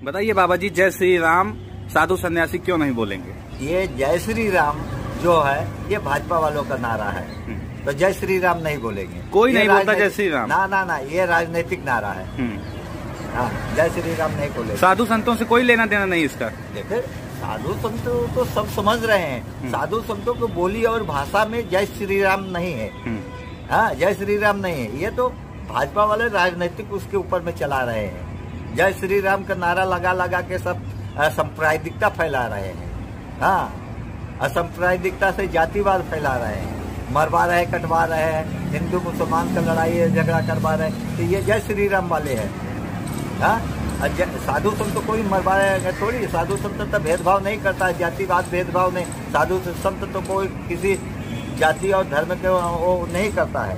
बताइए बाबा जी, जय श्री राम साधु सन्यासी क्यों नहीं बोलेंगे? ये जय श्री राम जो है ये भाजपा वालों का नारा है, तो जय श्री राम नहीं बोलेंगे। कोई नहीं बोलता जय श्री राम। ना, ये राजनीतिक नारा है। हाँ, जय श्री राम नहीं बोलेंगे। साधु संतों से कोई लेना देना नहीं इसका। देखिए, साधु संतों तो सब समझ रहे हैं। साधु संतों को बोली और भाषा में जय श्री राम नहीं है। हाँ, जय श्री राम नहीं है। ये तो भाजपा वाले राजनीतिक उसके ऊपर में चला रहे हैं। जय श्री राम का नारा लगा के सब सांप्रदायिकता फैला रहे हैं। हाँ, असंप्रदायिकता से जातिवाद फैला रहे हैं, मरवा रहे, कटवा रहे हैं, हिंदू मुसलमान का लड़ाई झगड़ा करवा रहे हैं। तो ये जय श्री राम वाले हैं। हाँ, साधु संत तो कोई मरवा रहे थोड़ी। साधु संत तो भेदभाव नहीं करता है, जातिवाद भेदभाव नहीं। साधु संत तो कोई किसी जाति और धर्म के वो नहीं करता है।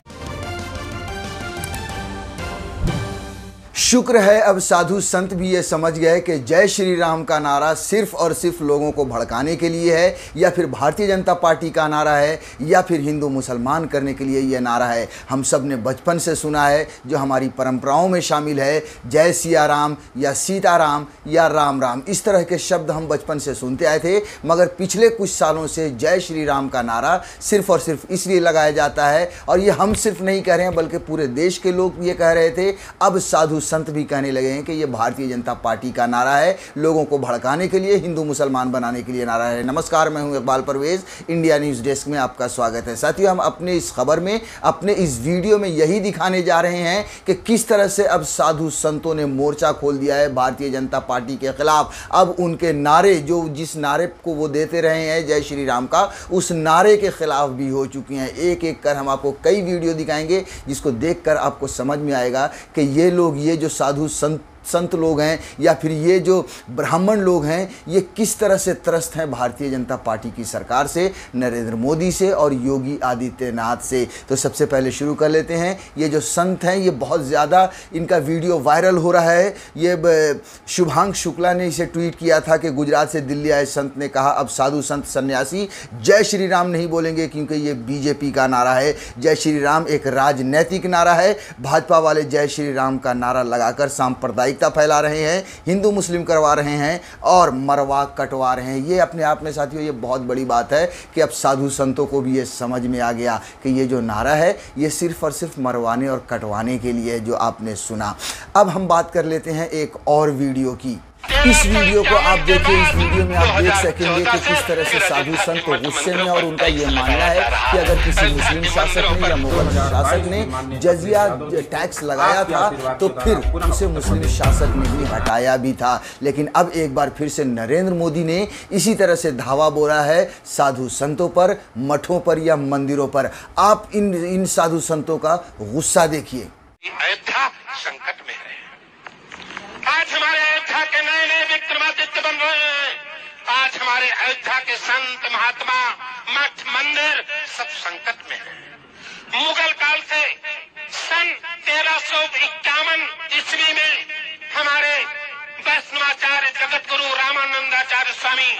शुक्र है अब साधु संत भी ये समझ गए कि जय श्री राम का नारा सिर्फ और सिर्फ लोगों को भड़काने के लिए है, या फिर भारतीय जनता पार्टी का नारा है, या फिर हिंदू मुसलमान करने के लिए ये नारा है। हम सब ने बचपन से सुना है, जो हमारी परंपराओं में शामिल है, जय सिया राम या सीताराम या राम राम, इस तरह के शब्द हम बचपन से सुनते आए थे। मगर पिछले कुछ सालों से जय श्री राम का नारा सिर्फ और सिर्फ इसलिए लगाया जाता है, और ये हम सिर्फ नहीं कह रहे हैं बल्कि पूरे देश के लोग ये कह रहे थे। अब साधु संत भी कहने लगे हैं कि ये भारतीय जनता पार्टी का नारा है, लोगों को भड़काने के लिए, हिंदू मुसलमान बनाने के लिए नारा है। नमस्कार, मैं हूं Iqbal Parvez, India news desk में आपका स्वागत है। साथियों, हम अपने इस खबर में, अपने इस वीडियो में यही दिखाने जा रहे हैं कि किस तरह से अब साधु संतों ने मोर्चा खोल दिया है भारतीय जनता पार्टी के खिलाफ। अब उनके नारे, जो जिस नारे को वो देते रहे हैं जय श्री राम का, उस नारे के खिलाफ भी हो चुकी हैं। एक एक कर हम आपको कई वीडियो दिखाएंगे, जिसको देखकर आपको समझ में आएगा कि ये लोग, ये जो साधु संत लोग हैं, या फिर ये जो ब्राह्मण लोग हैं, ये किस तरह से त्रस्त हैं भारतीय जनता पार्टी की सरकार से, नरेंद्र मोदी से और योगी आदित्यनाथ से। तो सबसे पहले शुरू कर लेते हैं। ये जो संत हैं, ये बहुत ज़्यादा इनका वीडियो वायरल हो रहा है। ये शुभांक शुक्ला ने इसे ट्वीट किया था कि गुजरात से दिल्ली आए संत ने कहा, अब साधु संत सन्यासी जय श्री राम नहीं बोलेंगे क्योंकि ये बीजेपी का नारा है। जय श्री राम एक राजनैतिक नारा है। भाजपा वाले जय श्री राम का नारा लगाकर सांप्रदायिक फैला रहे हैं, हिंदू मुस्लिम करवा रहे हैं और मरवा कटवा रहे हैं। ये अपने आप में साथियों ये बहुत बड़ी बात है कि अब साधु संतों को भी ये समझ में आ गया कि ये जो नारा है ये सिर्फ और सिर्फ मरवाने और कटवाने के लिए, जो आपने सुना। अब हम बात कर लेते हैं एक और वीडियो की। इस वीडियो को आप देखिए। इस वीडियो में आप देख सकेंगे कि किस तरह से साधु संत गुस्से में, और उनका ये मानना है कि अगर किसी मुस्लिम शासक ने या मुगल शासक ने जजिया टैक्स लगाया था तो फिर उसे मुस्लिम शासक ने भी हटाया भी था। लेकिन अब एक बार फिर से नरेंद्र मोदी ने इसी तरह से धावा बोला है साधु संतों पर, मठों पर या मंदिरों पर। आप इन साधु संतों का गुस्सा देखिए। अयोध्या संकट में है। आज हमारे अयोध्या के नए नए विक्रमादित्य बन रहे हैं। आज हमारे अयोध्या के संत महात्मा, मठ, मंदिर सब संकट में है। मुगल काल से सन 1351 ईस्वी में हमारे वैष्णवाचार्य जगत गुरु रामानंदाचार्य स्वामी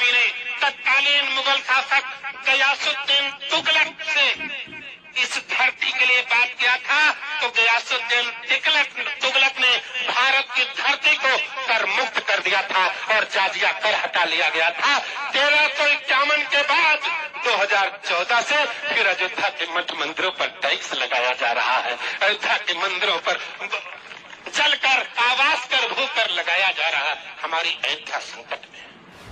ने तत्कालीन मुगल शासक गयासुद्दीन तुगलक से इस धरती के लिए बात किया था। तो गयासुद्दीन तुगलक ने भारत की धरती को कर मुक्त कर दिया था और जाजिया कर हटा लिया गया था। 1351 के बाद 2014 से फिर अयोध्या के मठ मंदिरों पर टैक्स लगाया जा रहा है। अयोध्या के मंदिरों पर जलकर, आवाज कर, भू कर लगाया जा रहा है। हमारी अयोध्या संकट में।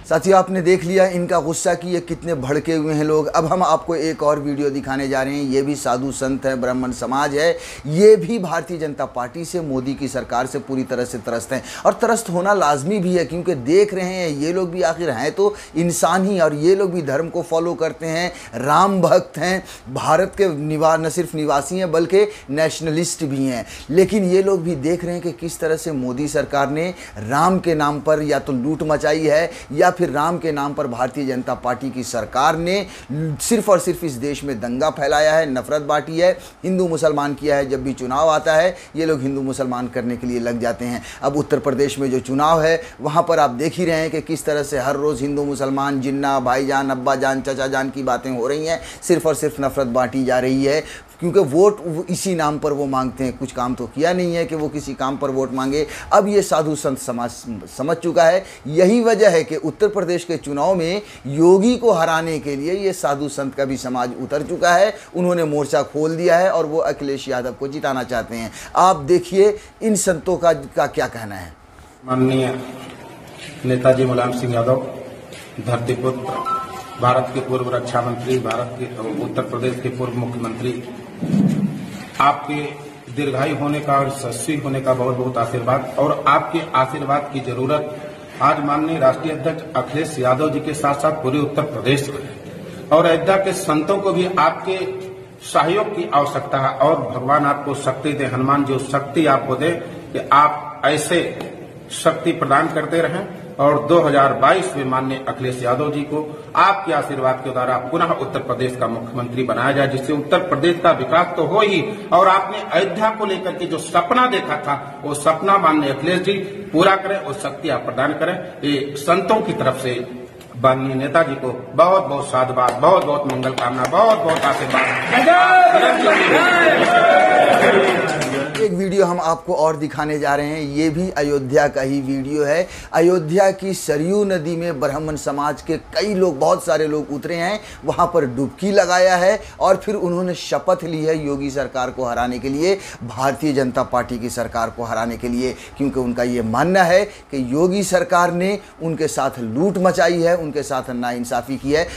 साथियों, आपने देख लिया इनका गुस्सा कि ये कितने भड़के हुए हैं लोग। अब हम आपको एक और वीडियो दिखाने जा रहे हैं। ये भी साधु संत है, ब्राह्मण समाज है, ये भी भारतीय जनता पार्टी से, मोदी की सरकार से पूरी तरह से त्रस्त हैं, और त्रस्त होना लाजमी भी है क्योंकि देख रहे हैं ये लोग भी आखिर हैं तो इंसान ही, और ये लोग भी धर्म को फॉलो करते हैं, राम भक्त हैं, भारत के न सिर्फ निवासी हैं बल्कि नेशनलिस्ट भी हैं। लेकिन ये लोग भी देख रहे हैं कि किस तरह से मोदी सरकार ने राम के नाम पर या तो लूट मचाई है, या फिर राम के नाम पर भारतीय जनता पार्टी की सरकार ने सिर्फ और सिर्फ इस देश में दंगा फैलाया है, नफरत बांटी है, हिंदू मुसलमान किया है। जब भी चुनाव आता है ये लोग हिंदू मुसलमान करने के लिए लग जाते हैं। अब उत्तर प्रदेश में जो चुनाव है वहाँ पर आप देख ही रहे हैं कि किस तरह से हर रोज़ हिंदू मुसलमान, जिन्ना, भाईजान, अब्बा जान, चाचा जान की बातें हो रही हैं, सिर्फ और सिर्फ नफरत बांटी जा रही है। क्योंकि वोट इसी नाम पर वो मांगते हैं, कुछ काम तो किया नहीं है कि वो किसी काम पर वोट मांगे। अब ये साधु संत समाज समझ चुका है। यही वजह है कि उत्तर प्रदेश के चुनाव में योगी को हराने के लिए ये साधु संत का भी समाज उतर चुका है। उन्होंने मोर्चा खोल दिया है और वो अखिलेश यादव को जिताना चाहते हैं। आप देखिए इन संतों का क्या कहना है। माननीय नेताजी मुलायम सिंह यादव, धरतीपुत्र, भारत के पूर्व रक्षा मंत्री, भारत के उत्तर प्रदेश के पूर्व मुख्यमंत्री, आपके दीर्घायु होने का और यशस्वी होने का बहुत बहुत आशीर्वाद, और आपके आशीर्वाद की जरूरत आज माननीय राष्ट्रीय अध्यक्ष अखिलेश यादव जी के साथ साथ पूरे उत्तर प्रदेश को है, और अयोध्या के संतों को भी आपके सहयोग की आवश्यकता है। और भगवान आपको शक्ति दे, हनुमान जो शक्ति आपको दे कि आप ऐसे शक्ति प्रदान करते रहें, और 2022 में माननीय अखिलेश यादव जी को आपके आशीर्वाद के द्वारा पुनः उत्तर प्रदेश का मुख्यमंत्री बनाया जाए, जिससे उत्तर प्रदेश का विकास तो हो ही, और आपने अयोध्या को लेकर के जो सपना देखा था वो सपना माननीय अखिलेश जी पूरा करें और शक्ति आप प्रदान करें। ये संतों की तरफ से माननीय नेताजी को बहुत बहुत साधुवाद, बहुत बहुत मंगल कामना, बहुत बहुत आशीर्वाद। एक वीडियो हम आपको और दिखाने जा रहे हैं। ये भी अयोध्या का ही वीडियो है। अयोध्या की सरयू नदी में ब्राह्मण समाज के कई लोग, बहुत सारे लोग उतरे हैं, वहाँ पर डुबकी लगाया है और फिर उन्होंने शपथ ली है योगी सरकार को हराने के लिए, भारतीय जनता पार्टी की सरकार को हराने के लिए, क्योंकि उनका ये मानना है कि योगी सरकार ने उनके साथ लूट मचाई है, उनके साथ नाइंसाफी की है।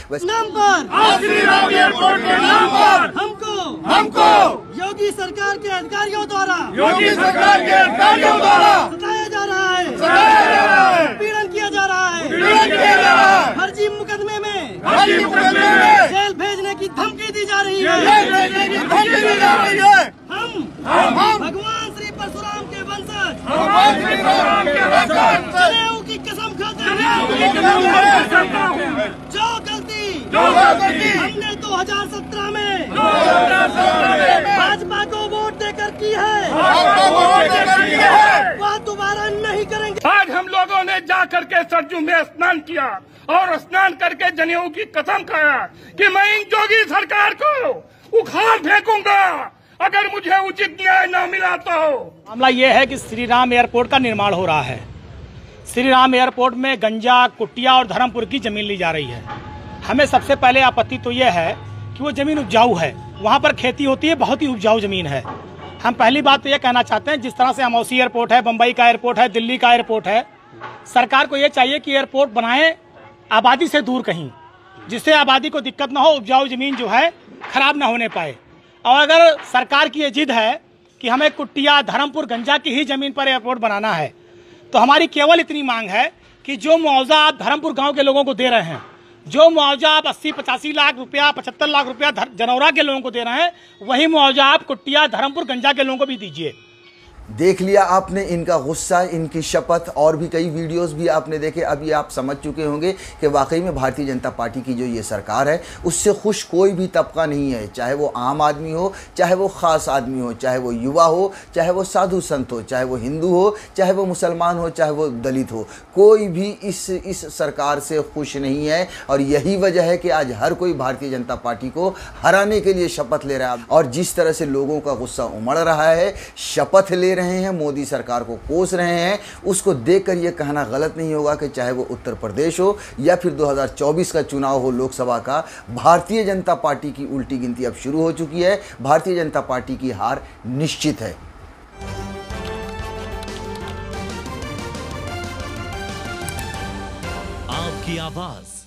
हमको योगी सरकार के अधिकारियों द्वारा सताया जा रहा है, पीड़न किया जा रहा है, फर्जी मुकदमे में जेल भेजने की धमकी दी जा रही है। हम भगवान श्री परशुराम के वंशज जनेऊ की कसम खाते हैं। जो गलती हमने 2017 में भाजपा को वोट देकर की है, वह दोबारा नहीं करेंगे। आज हम लोगों ने जा करके सरजू में स्नान किया और स्नान करके जनेऊ की कसम खाया कि मैं इन योगी सरकार को उखाड़ फेंकूंगा अगर मुझे उचित न्याय न मिला तो। मामला ये है कि श्री राम एयरपोर्ट का निर्माण हो रहा है। श्री राम एयरपोर्ट में गंजा, कुटिया और धर्मपुर की जमीन ली जा रही है। हमें सबसे पहले आपत्ति तो ये है कि वो जमीन उपजाऊ है, वहाँ पर खेती होती है, बहुत ही उपजाऊ जमीन है। हम पहली बात तो ये कहना चाहते हैं, जिस तरह से अमौसी एयरपोर्ट है, बम्बई का एयरपोर्ट है, दिल्ली का एयरपोर्ट है, सरकार को ये चाहिए कि एयरपोर्ट बनाए आबादी से दूर कहीं, जिससे आबादी को दिक्कत ना हो, उपजाऊ जमीन जो है खराब ना होने पाए। और अगर सरकार की ये जिद है कि हमें कुटिया, धर्मपुर, गंजा की ही जमीन पर एयरपोर्ट बनाना है, तो हमारी केवल इतनी मांग है कि जो मुआवजा आप धर्मपुर गांव के लोगों को दे रहे हैं, जो मुआवजा आप 80-85 लाख रुपया, 75 लाख रुपया जनौरा के लोगों को दे रहे हैं, वही मुआवजा आप कुटिया, धर्मपुर, गंजा के लोगों को भी दीजिए। देख लिया आपने इनका गुस्सा, इनकी शपथ, और भी कई वीडियोस भी आपने देखे। अभी आप समझ चुके होंगे कि वाकई में भारतीय जनता पार्टी की जो ये सरकार है उससे खुश कोई भी तबका नहीं है, चाहे वो आम आदमी हो, चाहे वो ख़ास आदमी हो, चाहे वो युवा हो, चाहे वो साधु संत हो, चाहे वो हिंदू हो, चाहे वो मुसलमान हो, चाहे वो दलित हो, कोई भी इस सरकार से खुश नहीं है। और यही वजह है कि आज हर कोई भारतीय जनता पार्टी को हराने के लिए शपथ ले रहा है। और जिस तरह से लोगों का गुस्सा उमड़ रहा है, शपथ ले रहे हैं, मोदी सरकार को कोस रहे हैं, उसको देखकर यह कहना गलत नहीं होगा कि चाहे वो उत्तर प्रदेश हो या फिर 2024 का चुनाव हो लोकसभा का, भारतीय जनता पार्टी की उल्टी गिनती अब शुरू हो चुकी है। भारतीय जनता पार्टी की हार निश्चित है। आपकी आवाज